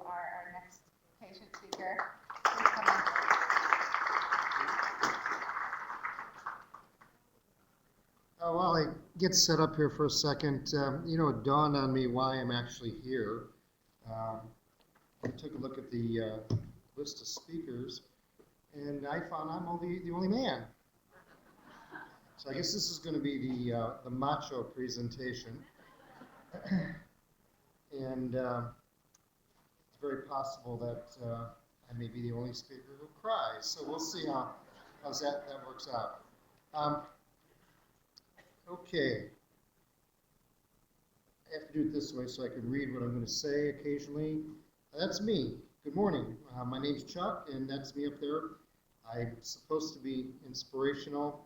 our next patient speaker. Please come on. While I get set up here for a second, it dawned on me why I'm actually here. I took a look at the list of speakers, and I found I'm the only man. So I guess this is going to be the macho presentation. And it's very possible that I may be the only speaker who cries. So we'll see how that works out. Okay. I have to do it this way so I can read what I'm going to say occasionally. That's me. Good morning. My name's Chuck, and that's me up there. I'm supposed to be inspirational.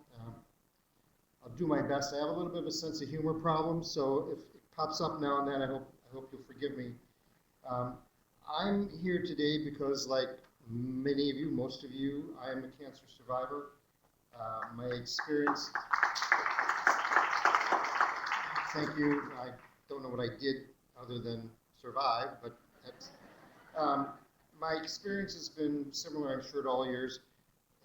I'll do my best. I have a little bit of a sense of humor problem, so if it pops up now and then, I hope you'll forgive me. I'm here today because, like many of you, most of you, I am a cancer survivor. My experience... Thank you. I don't know what I did other than survive, but that's, my experience has been similar, I'm sure, to all yours,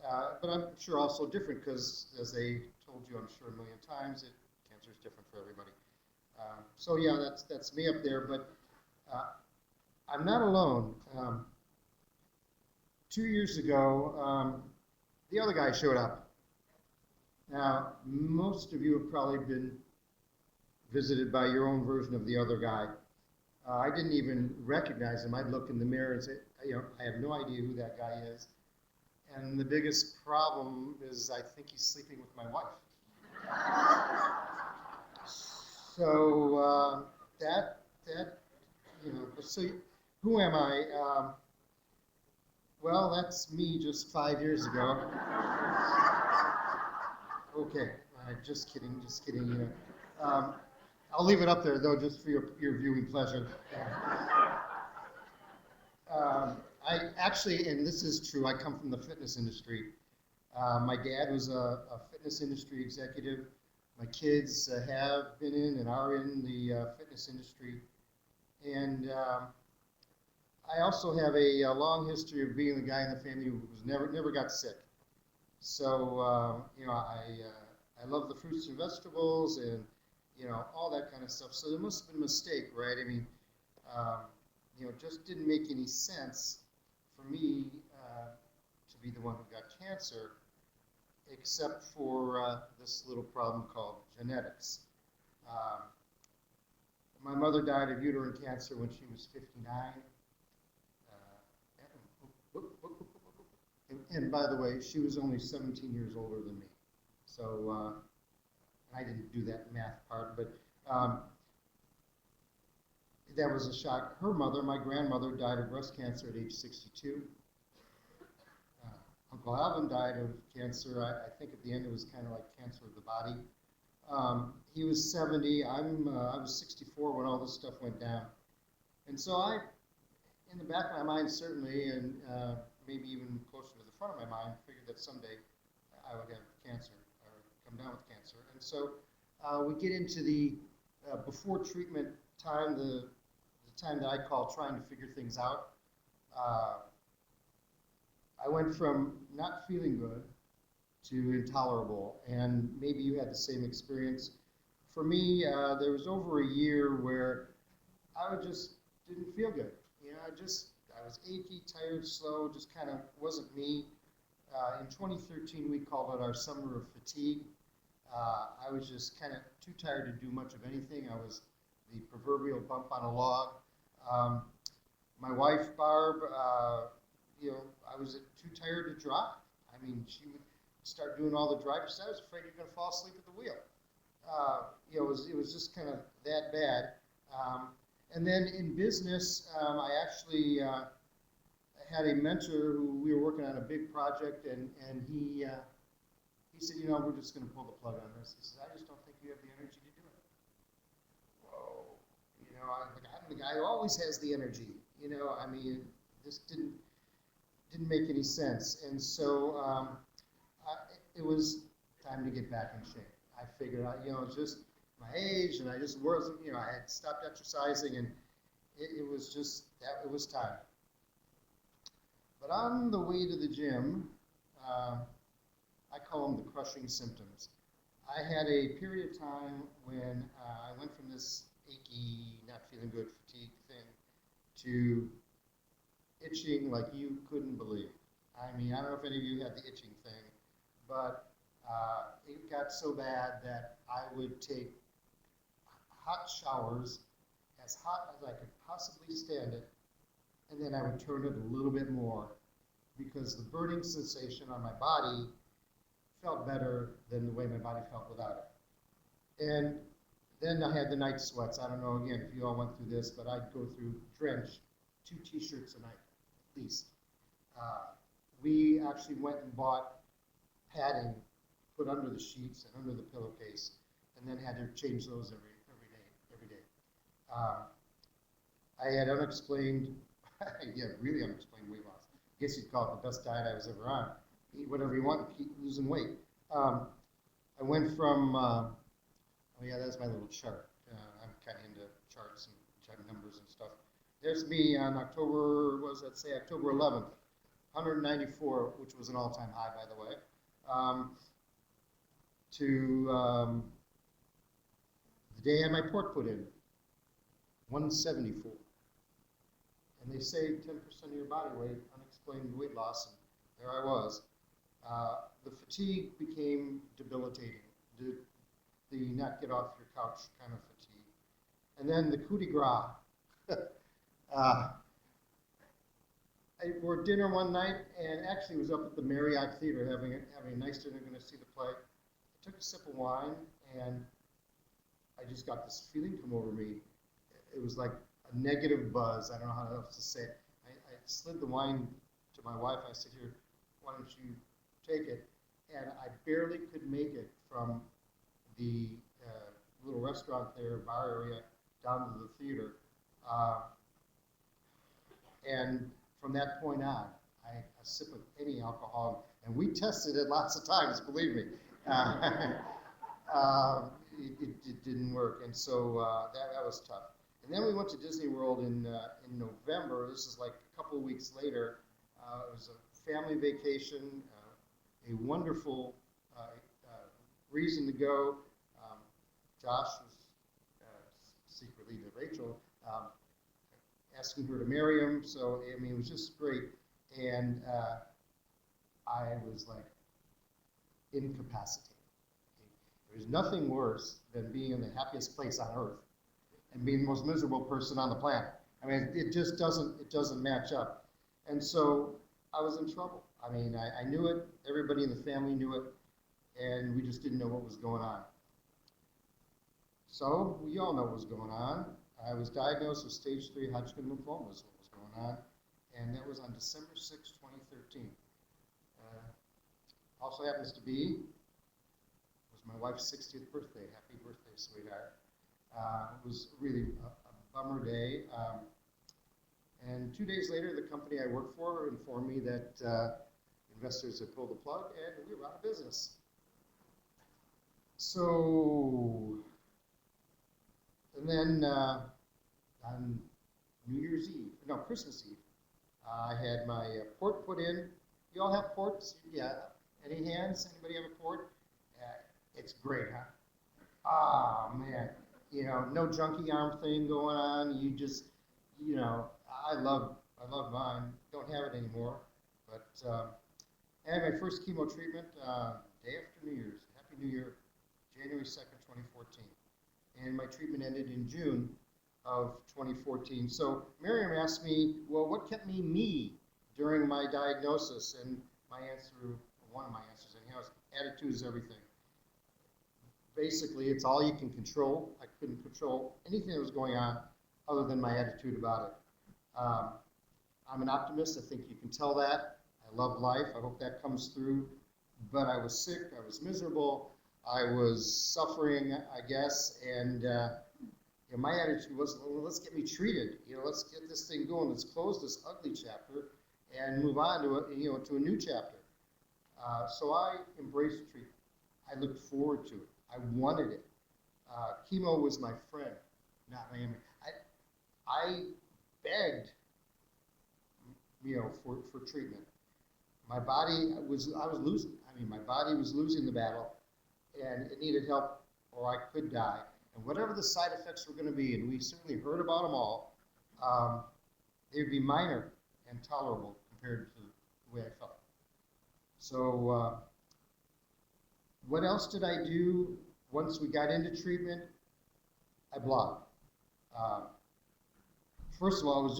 but I'm sure also different because, as they told you, I'm sure, a million times, cancer is different for everybody. So yeah, that's me up there, but I'm not alone. 2 years ago, the other guy showed up. Now, most of you have probably been visited by your own version of the other guy. I didn't even recognize him. I'd look in the mirror and say, I have no idea who that guy is. And the biggest problem is I think he's sleeping with my wife. So so who am I? Well, that's me just 5 years ago. Okay, just kidding. I'll leave it up there, though, just for your viewing pleasure. I actually, and this is true, I come from the fitness industry. My dad was a fitness industry executive. My kids have been in and are in the fitness industry. And I also have a long history of being the guy in the family who was never got sick. So, I love the fruits and vegetables and all that kind of stuff. So there must have been a mistake, right? I mean, it just didn't make any sense for me to be the one who got cancer, except for this little problem called genetics. My mother died of uterine cancer when she was 59. And by the way, she was only 17 years older than me. So I didn't do that math part, but that was a shock. Her mother, my grandmother, died of breast cancer at age 62. Uncle Alvin died of cancer. I think at the end it was kind of like cancer of the body. He was 70. I was 64 when all this stuff went down. And so I, in the back of my mind certainly, and maybe even closer to the front of my mind, figured that someday I would have cancer or come down with cancer. And so we get into the before treatment time, the time that I call trying to figure things out. I went from not feeling good to intolerable, and maybe you had the same experience. For me, there was over a year where I just didn't feel good. I was achy, tired, slow, just kind of wasn't me. In 2013, we called it our summer of fatigue. I was just kind of too tired to do much of anything. I was the proverbial bump on a log. My wife, Barb, I was too tired to drive. I mean, she would start doing all the driving. I was afraid you're going to fall asleep at the wheel. It was just kind of that bad. And then in business, I actually had a mentor who we were working on a big project, and he said, we're just going to pull the plug on this. He says, I just don't think you have the energy to do it. Whoa. I'm the guy who always has the energy. This didn't make any sense. And so it was time to get back in shape. I figured out, it's just my age, and I just wasn't, I had stopped exercising, and it was just, that it was time. But on the way to the gym, I call them the crushing symptoms. I had a period of time when I went from this achy, not feeling good, fatigue thing to itching like you couldn't believe. I mean, I don't know if any of you had the itching thing, but it got so bad that I would take hot showers, as hot as I could possibly stand it, and then I would turn it a little bit more because the burning sensation on my body felt better than the way my body felt without it. And then I had the night sweats. I don't know, again, if you all went through this, but I'd go through drenched, 2 t-shirts a night, at least. We actually went and bought padding, put under the sheets and under the pillowcase, and then had to change those every day. I had unexplained, yeah, really unexplained weight loss. I guess you'd call it the best diet I was ever on. Eat whatever you want and keep losing weight. I went from, oh yeah, that's my little chart. I'm kind of into charts and chart numbers and stuff. There's me on October 11th, 194, which was an all-time high, by the way, to the day I had my port put in, 174. And they say 10% of your body weight, unexplained weight loss, and there I was. The fatigue became debilitating, the not get off your couch kind of fatigue. And then the coup de grace. I worked dinner one night and actually was up at the Marriott Theater having a nice dinner, going to see the play. I took a sip of wine and I just got this feeling come over me. It was like a negative buzz. I don't know how else to say it. I slid the wine to my wife. I said, "Here, why don't you take it?" And I barely could make it from the little restaurant there, bar area, down to the theater. And from that point on, a sip of any alcohol, and we tested it lots of times, believe me. It didn't work, and so that was tough. And then we went to Disney World in November. This is like a couple of weeks later. It was a family vacation, a wonderful reason to go. Josh was secretly to Rachel, asking her to marry him. So, I mean, it was just great. And I was like incapacitated. There's nothing worse than being in the happiest place on earth and being the most miserable person on the planet. I mean, it just doesn't match up. And so I was in trouble. I mean, I knew it. Everybody in the family knew it. And we just didn't know what was going on. So we all know what was going on. I was diagnosed with stage 3 Hodgkin lymphoma is what was going on. And that was on December 6, 2013. Also happens to be my wife's 60th birthday. Happy birthday, sweetheart. It was really a bummer day. And 2 days later, the company I work for informed me that investors had pulled the plug and we were out of business. So, and then on Christmas Eve, I had my port put in. You all have ports? Yeah. Any hands? Anybody have a port? It's great, huh? Ah, man. You know, no junkie arm thing going on. You just, you know, I love mine. Don't have it anymore. But I had my first chemo treatment day after New Year's. Happy New Year, January 2nd, 2014. And my treatment ended in June of 2014. So Miriam asked me, well, what kept me during my diagnosis? And my answer, one of my answers anyhow, is attitude is everything. Basically, it's all you can control. I couldn't control anything that was going on other than my attitude about it. I'm an optimist. I think you can tell that. I love life. I hope that comes through. But I was sick. I was miserable. I was suffering, I guess. And you know, my attitude was, well, let's get me treated. You know, let's get this thing going. Let's close this ugly chapter and move on to a new chapter. So I embraced treatment. I looked forward to it. I wanted it. Chemo was my friend, not my enemy. I begged, for treatment. My body I was losing. I mean, my body was losing the battle, and it needed help, or I could die. And whatever the side effects were going to be, and we certainly heard about them all, they would be minor and tolerable compared to the way I felt. So, what else did I do once we got into treatment? I blogged. First of all, I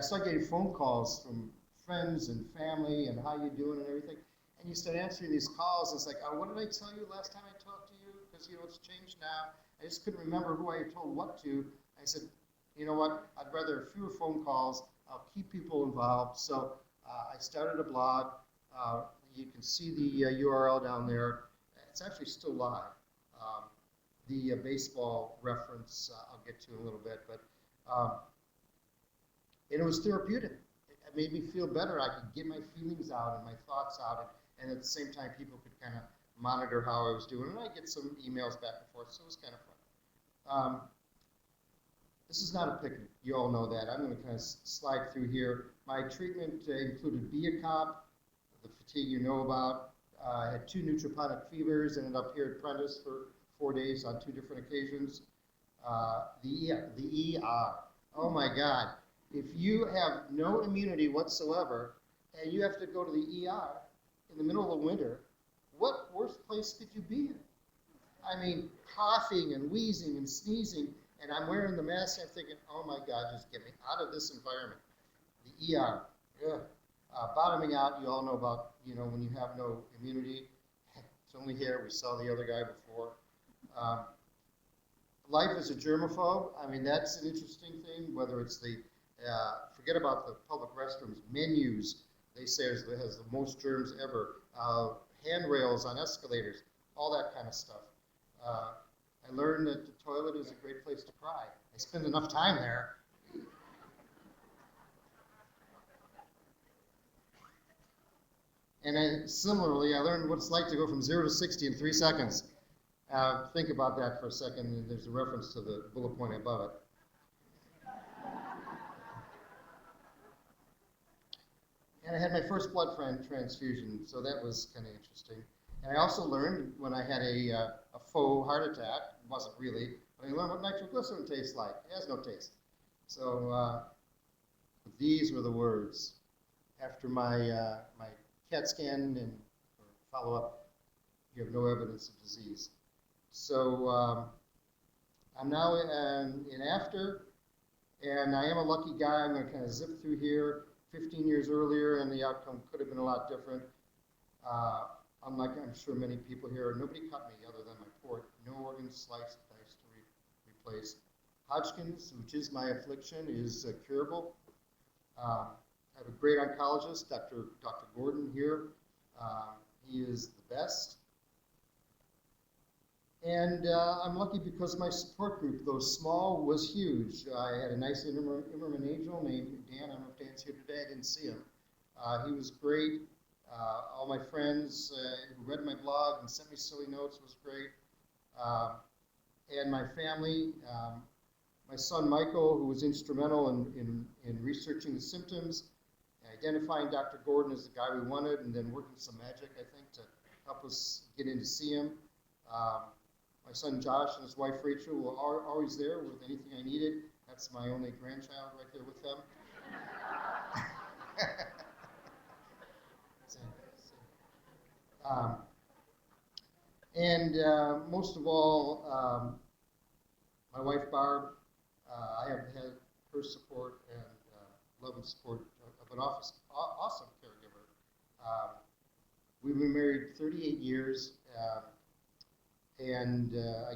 started getting phone calls from friends and family and how you doing and everything. And you start answering these calls. It's like, oh, what did I tell you last time I talked to you? Because, it's changed now. I just couldn't remember who I had told what to. I said, you know what? I'd rather fewer phone calls. I'll keep people involved. So I started a blog. You can see the URL down there. It's actually still live. The baseball reference I'll get to in a little bit. But and it was therapeutic. It made me feel better. I could get my feelings out and my thoughts out, and at the same time, people could kind of monitor how I was doing, and I get some emails back and forth, so it was kind of fun. This is not a picnic. You all know that. I'm going to kind of slide through here. My treatment included Comp, the fatigue you know about. I had 2 neutropenic fevers, ended up here at Prentice for 4 days on 2 different occasions. The ER. Oh my God. If you have no immunity whatsoever and you have to go to the ER in the middle of the winter, what worse place could you be in? I mean, coughing and wheezing and sneezing, and I'm wearing the mask, and I'm thinking, oh my God, just get me out of this environment. The ER. Ugh. Bottoming out, you all know about, when you have no immunity. It's only here. We saw the other guy before. Life as a germaphobe. I mean, that's an interesting thing, whether it's forget about the public restrooms, menus, they say it has the most germs ever, handrails on escalators, all that kind of stuff. I learned that the toilet is a great place to cry. I spend enough time there. And similarly, I learned what it's like to go from 0 to 60 in 3 seconds. Think about that for a second, and there's a reference to the bullet point above it. And I had my first blood transfusion, so that was kind of interesting. And I also learned when I had a faux heart attack, it wasn't really, but I learned what nitroglycerin tastes like. It has no taste. So these were the words. After my CAT scan and follow-up, you have no evidence of disease. So I'm now in after, and I am a lucky guy. I'm going to kind of zip through here. 15 years earlier, and the outcome could have been a lot different. Unlike, I'm sure, many people here, nobody cut me other than my port. No organs sliced, diced, to replace. Hodgkin's, which is my affliction, is curable. I have a great oncologist, Dr. Gordon here. He is the best. And I'm lucky because my support group, though small, was huge. I had a nice Immerman angel named Dan. I don't know if Dan's here today. I didn't see him. He was great. All my friends who read my blog and sent me silly notes was great. And my family, my son Michael, who was instrumental in researching the symptoms, identifying Dr. Gordon as the guy we wanted, and then working some magic, I think, to help us get in to see him. My son Josh and his wife Rachel were always there with anything I needed. That's my only grandchild right there with them. Most of all, my wife Barb, I have had her support and love and support of an awesome caregiver. We've been married 38 years. I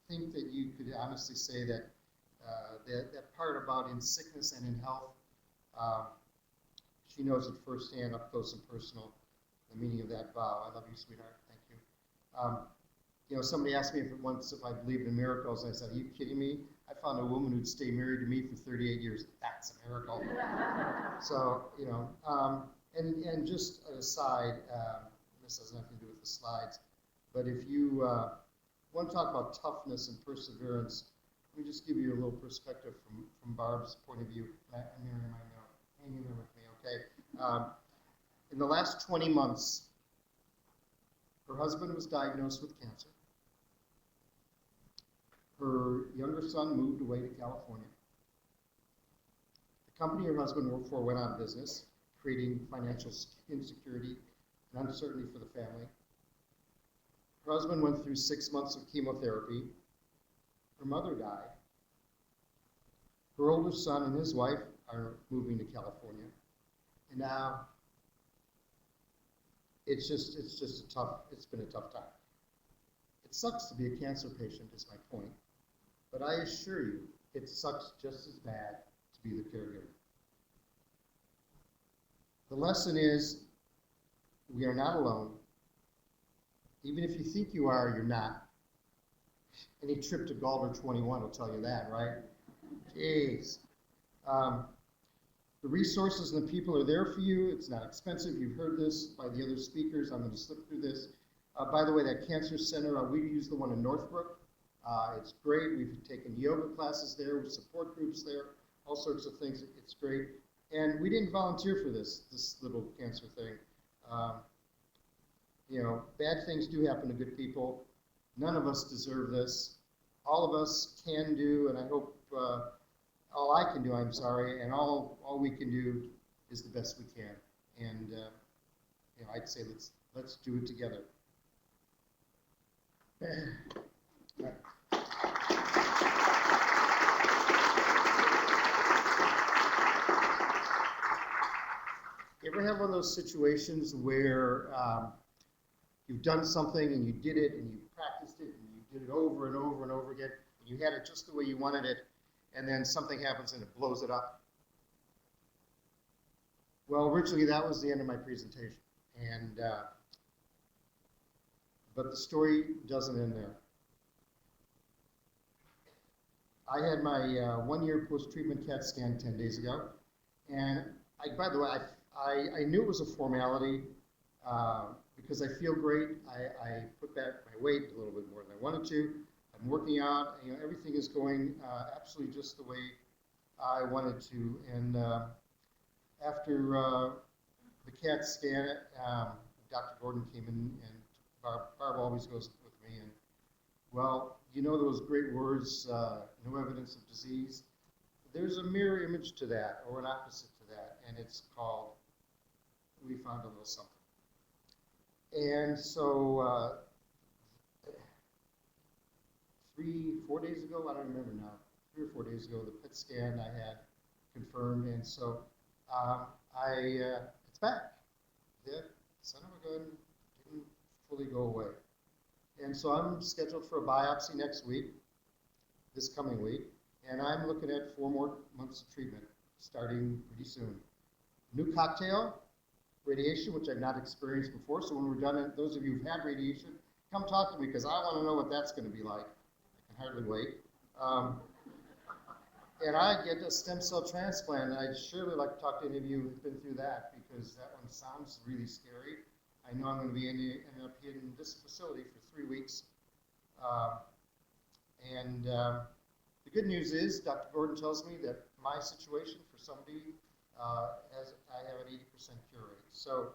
think that you could honestly say that that part about in sickness and in health, she knows it firsthand, up close and personal, the meaning of that vow. I love you, sweetheart. Thank you. Somebody asked me once if I believed in miracles, and I said, are you kidding me? I found a woman who'd stay married to me for 38 years. That's a miracle. So, and just an aside, this has nothing to do with the slides, but if you want to talk about toughness and perseverance, let me just give you a little perspective from Barb's point of view. Miriam, I know, hang in there with me, okay? In the last 20 months, her husband was diagnosed with cancer. Her younger son moved away to California. The company her husband worked for went out of business, creating financial insecurity and uncertainty for the family. Her husband went through 6 months of chemotherapy. Her mother died. Her older son and his wife are moving to California. And now it's been a tough time. It sucks to be a cancer patient, is my point. But I assure you, it sucks just as bad to be the caregiver. The lesson is, we are not alone. Even if you think you are, you're not. Any trip to Galder 21 will tell you that, right? Jeez. The resources and the people are there for you. It's not expensive. You've heard this by the other speakers. I'm going to slip through this. By the way, that cancer center, we use the one in Northbrook. It's great. We've taken yoga classes there, with support groups there, all sorts of things. It's great. And we didn't volunteer for this little cancer thing. You know, bad things do happen to good people. None of us deserve this. All of us can do, and I hope all I can do, I'm sorry, and all we can do is the best we can. And you know, I'd say let's do it together. You ever have one of those situations where you've done something and you did it and you practiced it and you did it over and over and over again, and you had it just the way you wanted it, and then something happens and it blows it up? Well, originally that was the end of my presentation, and but the story doesn't end there. I had my 1-year post-treatment CAT scan 10 days ago, and by the way, I knew it was a formality because I feel great. I put back my weight a little bit more than I wanted to. I'm working out. You know, everything is going absolutely just the way I wanted to. And after the CAT scan, Dr. Gordon came in, and Barb always goes with me. And well, you know those great words, no evidence of disease? There's a mirror image to that, or an opposite to that, and it's called, we found a little something. And so 3-4 days ago, I don't remember now, 3 or 4 days ago, the PET scan I had confirmed, and so it's back. The son of a gun didn't fully go away. And so I'm scheduled for a biopsy next week, this coming week, and I'm looking at 4 more months of treatment, starting pretty soon. New cocktail, radiation, which I've not experienced before, so when we're done, those of you who've had radiation, come talk to me, because I want to know what that's going to be like. I can hardly wait. And I get a stem cell transplant, and I'd surely like to talk to any of you who've been through that, because that one sounds really scary. I know I'm going to be ending up in this facility for 3 weeks. The good news is, Dr. Gordon tells me that my situation for somebody, I have an 80% cure rate. So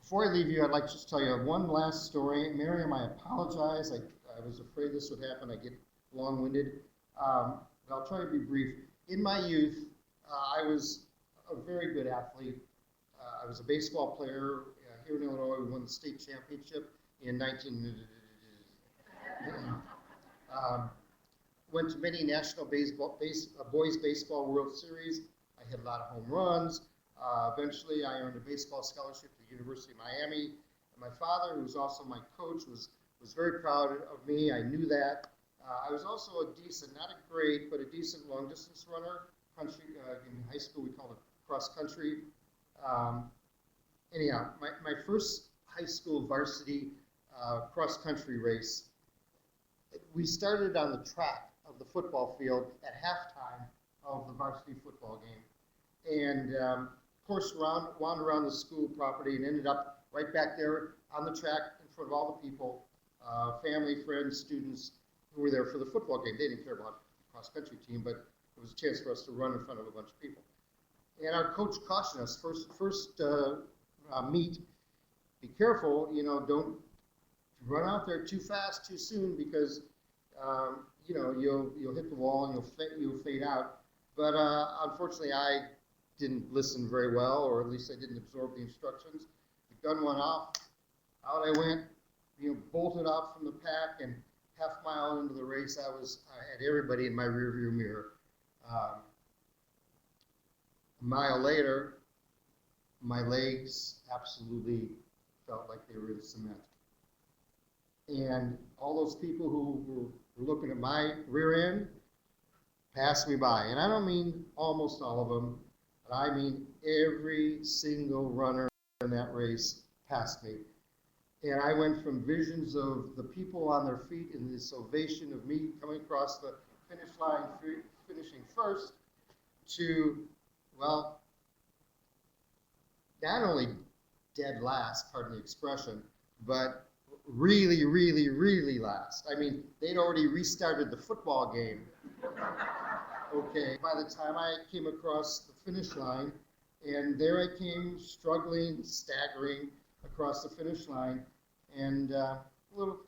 before I leave you, I'd like to just tell you one last story. Miriam, I apologize. I was afraid this would happen. I get long-winded. But I'll try to be brief. In my youth, I was a very good athlete. I was a baseball player here in Illinois. We won the state championship in 19... went to many national boys baseball World Series. I hit a lot of home runs. Eventually, I earned a baseball scholarship to the University of Miami. And my father, who was also my coach, was very proud of me. I knew that. I was also a decent, not a great, but a decent long-distance runner. In high school, we called it cross-country. Anyhow, my first high school varsity cross-country race, we started on the track of the football field at halftime of the varsity football game. And of course, wound around the school property and ended up right back there on the track in front of all the people. family, friends, students who were there for the football game. They didn't care about the cross-country team, but it was a chance for us to run in front of a bunch of people. And our coach cautioned us, first meet, be careful, don't run out there too fast, too soon, because you'll hit the wall and you'll fade out. But unfortunately, I didn't listen very well, or at least I didn't absorb the instructions. The gun went off, out I went, bolted out from the pack, and half mile into the race, I had everybody in my rearview mirror. A mile later, my legs absolutely felt like they were in cement. And all those people who were looking at my rear end passed me by. And I don't mean almost all of them, but I mean every single runner in that race passed me. And I went from visions of the people on their feet in this ovation of me coming across the finish line, finishing first, to, well, not only dead last, pardon the expression, but really, really, really last. I mean, they'd already restarted the football game. Okay, by the time I came across the finish line, and there I came, struggling, staggering across the finish line, and a little,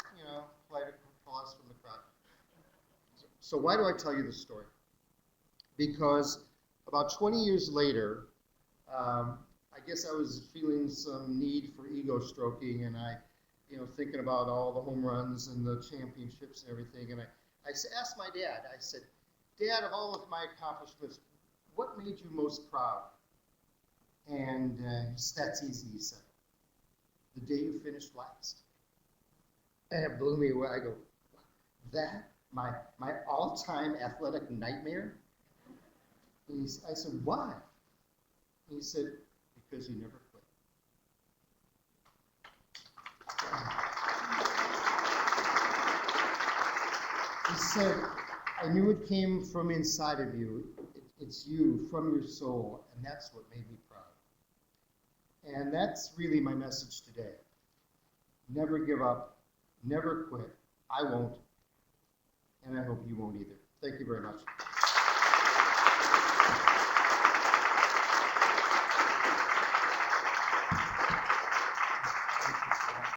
flight of applause from the crowd. So why do I tell you this story? Because about 20 years later, I guess I was feeling some need for ego stroking, and I, thinking about all the home runs and the championships and everything, and I asked my dad, I said, Dad, of all of my accomplishments, what made you most proud? And that's easy, he said. The day you finished last. And it blew me away. I go, that? My all-time athletic nightmare? And I said, why? And he said, because you never quit. He said, I knew it came from inside of you. It's you, from your soul, and that's what made me proud. And that's really my message today. Never give up, never quit. I won't, and I hope you won't either. Thank you very much.